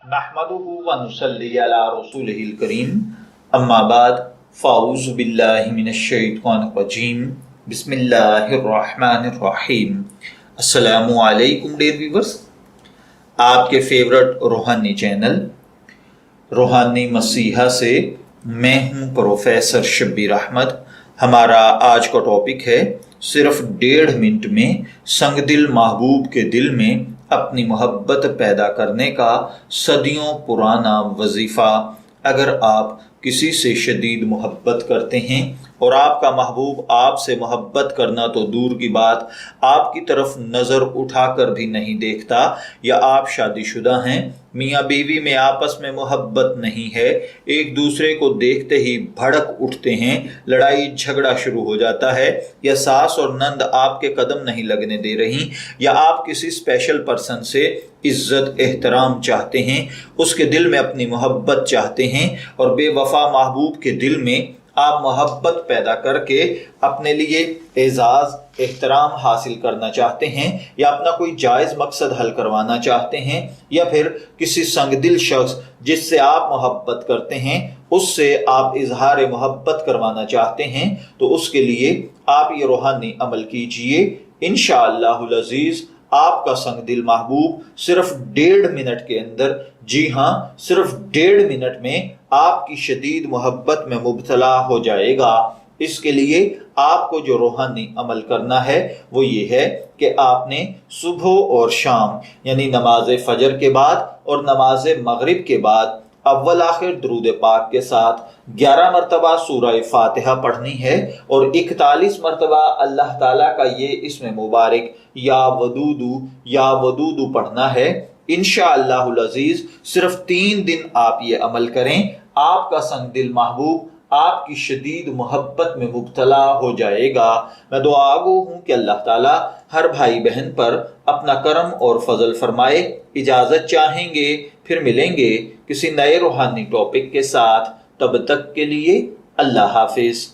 नहमदुहु व नुसल्ली अला रसूलिहिल करीम अम्मा बाद फ़ाऊज़ु बिल्लाहि मिनश शैतानिर रजीम बिस्मिल्लाहिर रहमानिर रहीम। अस्सलामु अलैकुम डियर व्यूअर्स, आपके फेवरेट रूहानी चैनल रूहानी मसीहा से मैं हूं प्रोफेसर शब्बीर अहमद। हमारा आज का टॉपिक है सिर्फ 1.5 मिनट में संगदिल महबूब के दिल में अपनी मोहब्बत पैदा करने का सदियों पुराना वजीफा। अगर आप किसी से शदीद मोहब्बत करते हैं और आपका महबूब आपसे मोहब्बत करना तो दूर की बात, आपकी तरफ नज़र उठाकर भी नहीं देखता, या आप शादीशुदा हैं, मियाँ बीवी में आपस में मोहब्बत नहीं है, एक दूसरे को देखते ही भड़क उठते हैं, लड़ाई झगड़ा शुरू हो जाता है, या सास और नंद आपके कदम नहीं लगने दे रही, या आप किसी स्पेशल पर्सन से इज्जत एहतराम चाहते हैं, उसके दिल में अपनी मोहब्बत चाहते हैं, और बेवफा महबूब के दिल में आप मोहब्बत पैदा करके अपने लिए एजाज एहतराम हासिल करना चाहते हैं, या अपना कोई जायज़ मकसद हल करवाना चाहते हैं, या फिर किसी संगदिल शख्स जिससे आप मोहब्बत करते हैं उससे आप इजहार मोहब्बत करवाना चाहते हैं, तो उसके लिए आप ये रूहानी अमल कीजिए। इंशाअल्लाहुल अज़ीज़ आपका संगदिल महबूब सिर्फ 1.5 मिनट के अंदर, जी हाँ सिर्फ 1.5 मिनट में आपकी शदीद मोहब्बत में मुब्तला हो जाएगा। इसके लिए आपको जो रूहानी अमल करना है वो ये है कि आपने सुबह और शाम यानी नमाज फजर के बाद और नमाज मगरिब के बाद अव्वल आखिर दुरूद पाक के साथ 11 मरतबा सूरह फातिहा पढ़नी है, और 41 मरतबा अल्लाह ताला का ये इसमें मुबारक या वदूदू पढ़ना है। इंशाअल्लाहुल अज़ीज़ सिर्फ 3 दिन आप ये अमल करें, आपका संगदिल महबूब आपकी शदीद मोहब्बत में मुब्तला हो जाएगा। मैं दुआ गो हूँ कि अल्लाह ताला हर भाई बहन पर अपना करम और फजल फरमाए। इजाज़त चाहेंगे, फिर मिलेंगे किसी नए रूहानी टॉपिक के साथ। तब तक के लिए अल्लाह हाफिज।